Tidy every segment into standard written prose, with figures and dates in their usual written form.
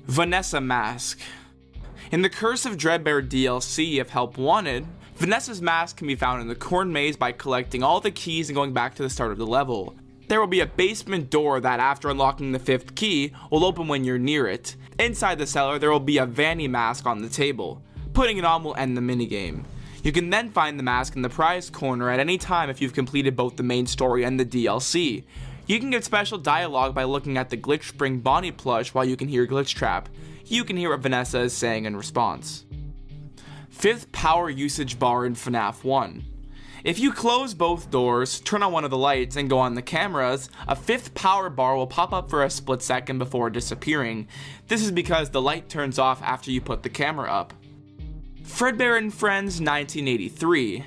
Vanessa Mask. In the Curse of Dreadbear DLC, if help wanted, Vanessa's mask can be found in the corn maze by collecting all the keys and going back to the start of the level. There will be a basement door that, after unlocking the 5th key, will open when you're near it. Inside the cellar, there will be a Vanny mask on the table. Putting it on will end the minigame. You can then find the mask in the prize corner at any time if you've completed both the main story and the DLC. You can get special dialogue by looking at the Glitch Spring Bonnie plush while you can hear Glitch Trap. You can hear what Vanessa is saying in response. 5th power usage bar in FNAF 1. If you close both doors, turn on one of the lights, and go on the cameras, a 5th power bar will pop up for a split second before disappearing. This is because the light turns off after you put the camera up. Fredbear and Friends 1983.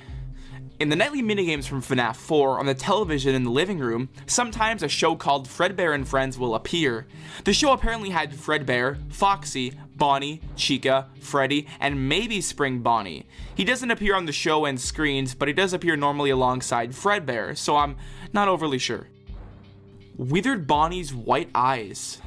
In the nightly minigames from FNAF 4 on the television in the living room, sometimes a show called Fredbear and Friends will appear. The show apparently had Fredbear, Foxy, Bonnie, Chica, Freddy, and maybe Spring Bonnie. He doesn't appear on the show and screens, but he does appear normally alongside Fredbear, so I'm not overly sure. Withered Bonnie's white eyes.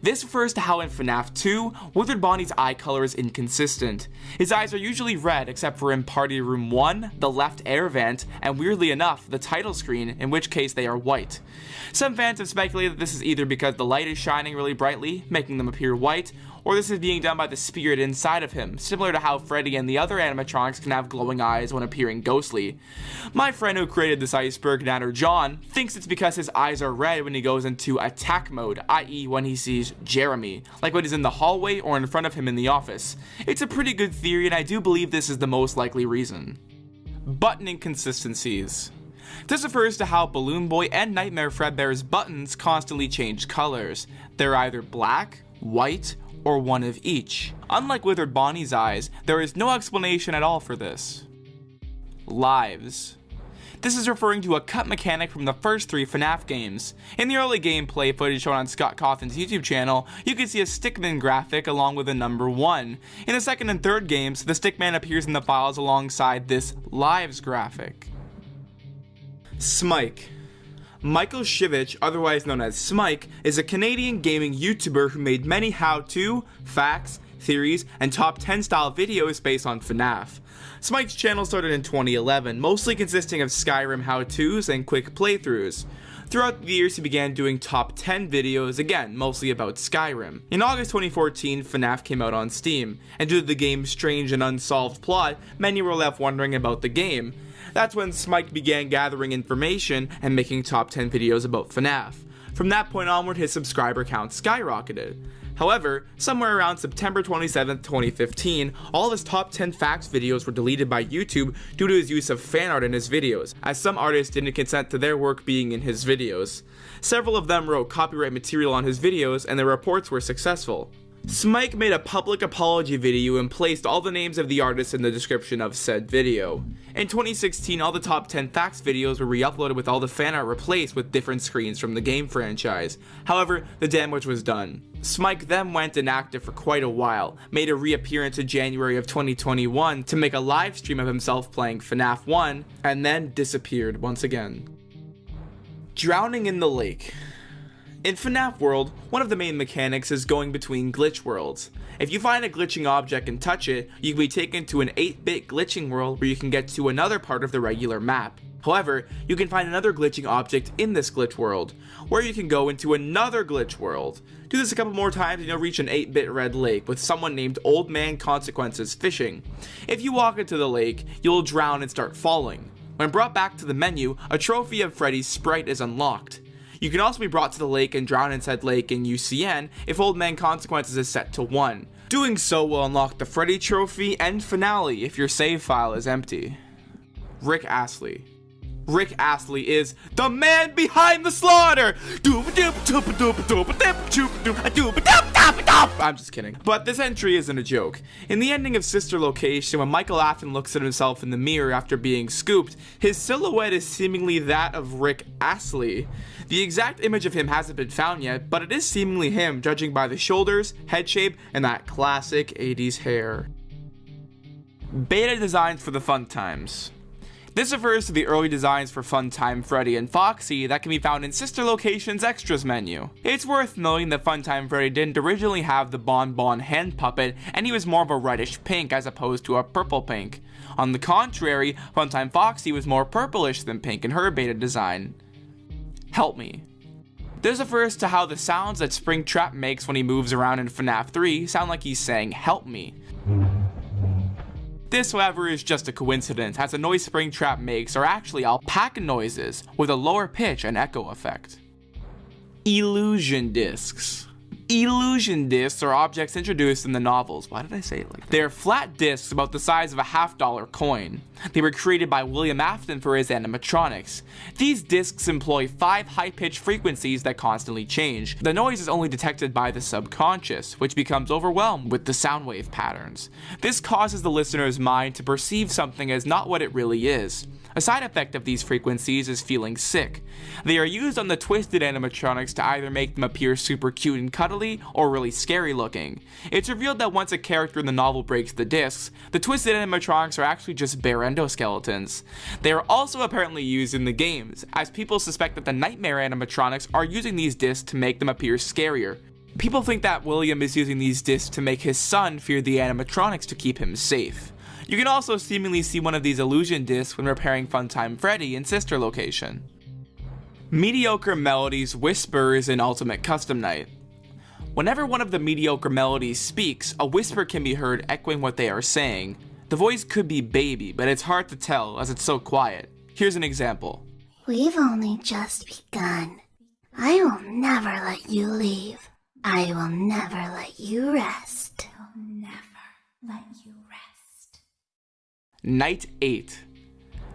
This refers to how in FNAF 2, Withered Bonnie's eye color is inconsistent. His eyes are usually red except for in Party Room 1, the left air vent, and weirdly enough, the title screen, in which case they are white. Some fans have speculated that this is either because the light is shining really brightly, making them appear white, or this is being done by the spirit inside of him, similar to how Freddy and the other animatronics can have glowing eyes when appearing ghostly. My friend who created this Iceberg, Natter John, thinks it's because his eyes are red when he goes into attack mode, i.e. when he sees Jeremy, like when he's in the hallway or in front of him in the office. It's a pretty good theory, and I do believe this is the most likely reason. Button inconsistencies. This refers to how Balloon Boy and Nightmare Fredbear's buttons constantly change colors. They're either black, white, or one of each. Unlike Withered Bonnie's eyes, there is no explanation at all for this. Lives. This is referring to a cut mechanic from the first 3 FNAF games. In the early gameplay footage shown on Scott Cawthon's YouTube channel, you can see a Stickman graphic along with a number 1. In the 2nd and 3rd games, the Stickman appears in the files alongside this Lives graphic. Smike. Michael Shivich, otherwise known as Smike, is a Canadian gaming YouTuber who made many how-to, facts, theories, and top 10 style videos based on FNAF. Smike's channel started in 2011, mostly consisting of Skyrim how-tos and quick playthroughs. Throughout the years, he began doing top 10 videos, again, mostly about Skyrim. In August 2014, FNAF came out on Steam, and due to the game's strange and unsolved plot, many were left wondering about the game. That's when Smike began gathering information and making top 10 videos about FNAF. From that point onward, his subscriber count skyrocketed. However, somewhere around September 27, 2015, all of his top 10 facts videos were deleted by YouTube due to his use of fan art in his videos, as some artists didn't consent to their work being in his videos. Several of them wrote copyright material on his videos, and their reports were successful. Smike made a public apology video and placed all the names of the artists in the description of said video. In 2016, all the top 10 facts videos were re-uploaded with all the fan art replaced with different screens from the game franchise. However, the damage was done. Smike then went inactive for quite a while, made a reappearance in January of 2021 to make a live stream of himself playing FNAF 1, and then disappeared once again. Drowning in the lake. In FNAF World, one of the main mechanics is going between glitch worlds. If you find a glitching object and touch it, you can be taken to an 8-bit glitching world where you can get to another part of the regular map. However, you can find another glitching object in this glitch world, where you can go into another glitch world. Do this a couple more times and you'll reach an 8-bit red lake with someone named Old Man Consequences fishing. If you walk into the lake, you'll drown and start falling. When brought back to the menu, a trophy of Freddy's sprite is unlocked. You can also be brought to the lake and drown in said lake in UCN if Old Man Consequences is set to 1. Doing so will unlock the Freddy trophy and finale if your save file is empty. Rick Astley. Rick Astley is the man behind the slaughter! I'm just kidding. But this entry isn't a joke. In the ending of Sister Location, when Michael Afton looks at himself in the mirror after being scooped, his silhouette is seemingly that of Rick Astley. The exact image of him hasn't been found yet, but it is seemingly him, judging by the shoulders, head shape, and that classic 80s hair. Beta designs for the fun times. This refers to the early designs for Funtime Freddy and Foxy that can be found in Sister Location's Extras menu. It's worth noting that Funtime Freddy didn't originally have the Bon Bon hand puppet, and he was more of a reddish pink as opposed to a purple pink. On the contrary, Funtime Foxy was more purplish than pink in her beta design. Help me. This refers to how the sounds that Springtrap makes when he moves around in FNAF 3 sound like he's saying help me. This, however, is just a coincidence, as the noise Springtrap makes are actually alpaca noises with a lower pitch and echo effect. Illusion discs. Illusion discs are objects introduced in the novels. Why did I say it like that? They are flat discs about the size of a $50 coin. They were created by William Afton for his animatronics. These discs employ 5 high-pitched frequencies that constantly change. The noise is only detected by the subconscious, which becomes overwhelmed with the sound wave patterns. This causes the listener's mind to perceive something as not what it really is. A side effect of these frequencies is feeling sick. They are used on the twisted animatronics to either make them appear super cute and cuddly, or really scary looking. It's revealed that once a character in the novel breaks the discs, the twisted animatronics are actually just bare endoskeletons. They are also apparently used in the games, as people suspect that the nightmare animatronics are using these discs to make them appear scarier. People think that William is using these discs to make his son fear the animatronics to keep him safe. You can also seemingly see one of these illusion discs when repairing Funtime Freddy in Sister Location. Mediocre melodies, whispers, in Ultimate Custom Night. Whenever one of the mediocre melodies speaks, a whisper can be heard echoing what they are saying. The voice could be baby, but it's hard to tell as it's so quiet. Here's an example. We've only just begun. I will never let you leave. I will never let you rest. I'll never let you rest. Night 8.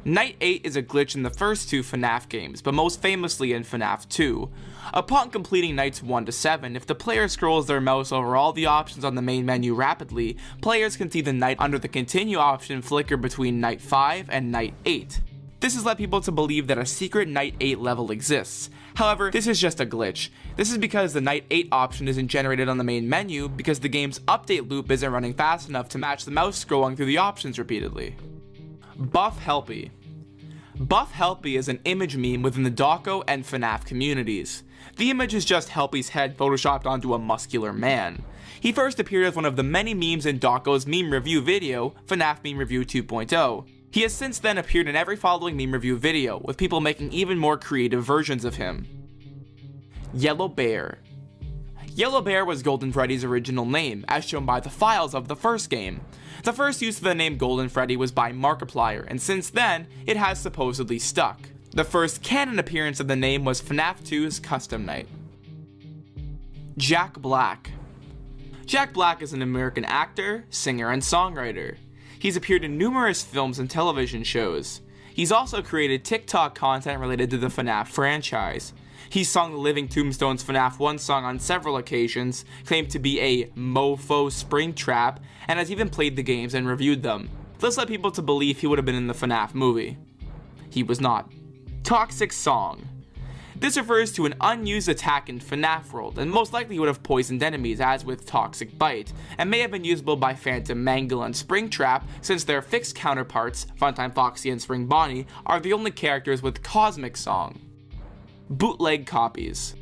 Night 8 is a glitch in the first 2 FNAF games, but most famously in FNAF 2. Upon completing nights 1 to 7, if the player scrolls their mouse over all the options on the main menu rapidly, players can see the night under the continue option flicker between night 5 and night 8. This has led people to believe that a secret night 8 level exists. However, this is just a glitch. This is because the night 8 option isn't generated on the main menu because the game's update loop isn't running fast enough to match the mouse scrolling through the options repeatedly. Buff Helpy. Buff Helpy is an image meme within the Dawko and FNAF communities. The image is just Helpy's head photoshopped onto a muscular man. He first appeared as one of the many memes in Dawko's meme review video, FNAF Meme Review 2.0. He has since then appeared in every following meme review video, with people making even more creative versions of him. Yellow Bear. Yellow Bear was Golden Freddy's original name, as shown by the files of the first game. The first use of the name Golden Freddy was by Markiplier, and since then, it has supposedly stuck. The first canon appearance of the name was FNAF 2's Custom Night. Jack Black. Jack Black is an American actor, singer, and songwriter. He's appeared in numerous films and television shows. He's also created TikTok content related to the FNAF franchise. He's sung the Living Tombstone's FNAF 1 song on several occasions, claimed to be a mofo Springtrap, and has even played the games and reviewed them. This led people to believe he would have been in the FNAF movie. He was not. Toxic Song. This refers to an unused attack in FNAF World, and most likely would have poisoned enemies as with Toxic Bite, and may have been usable by Phantom Mangle and Springtrap since their fixed counterparts, Funtime Foxy and Spring Bonnie, are the only characters with Cosmic Song. Bootleg copies.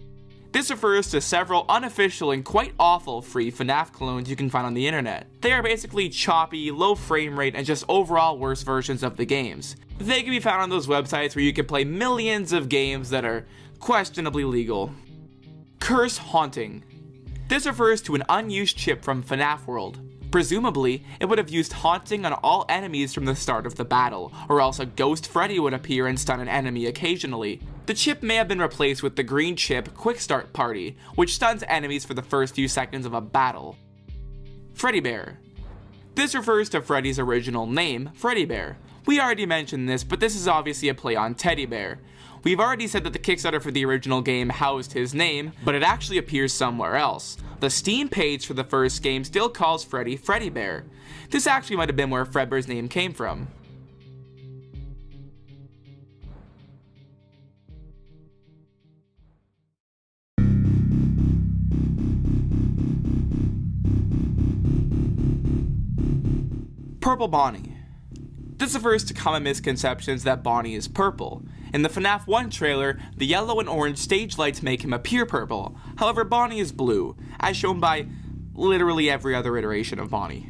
This refers to several unofficial and quite awful free FNAF clones you can find on the internet. They are basically choppy, low frame rate, and just overall worse versions of the games. They can be found on those websites where you can play millions of games that are questionably legal. Curse Haunting. This refers to an unused chip from FNAF World. Presumably, it would have used Haunting on all enemies from the start of the battle, or else a Ghost Freddy would appear and stun an enemy occasionally. The chip may have been replaced with the green chip Quick Start Party, which stuns enemies for the first few seconds of a battle. Freddy Bear. This refers to Freddy's original name, Freddy Bear. We already mentioned this, but this is obviously a play on Teddy Bear. We've already said that the Kickstarter for the original game housed his name, but it actually appears somewhere else. The Steam page for the first game still calls Freddy Freddy Bear. This actually might have been where Fredbear's name came from. Purple Bonnie. This refers to common misconceptions that Bonnie is purple. In the FNAF 1 trailer, the yellow and orange stage lights make him appear purple. However, Bonnie is blue, as shown by literally every other iteration of Bonnie.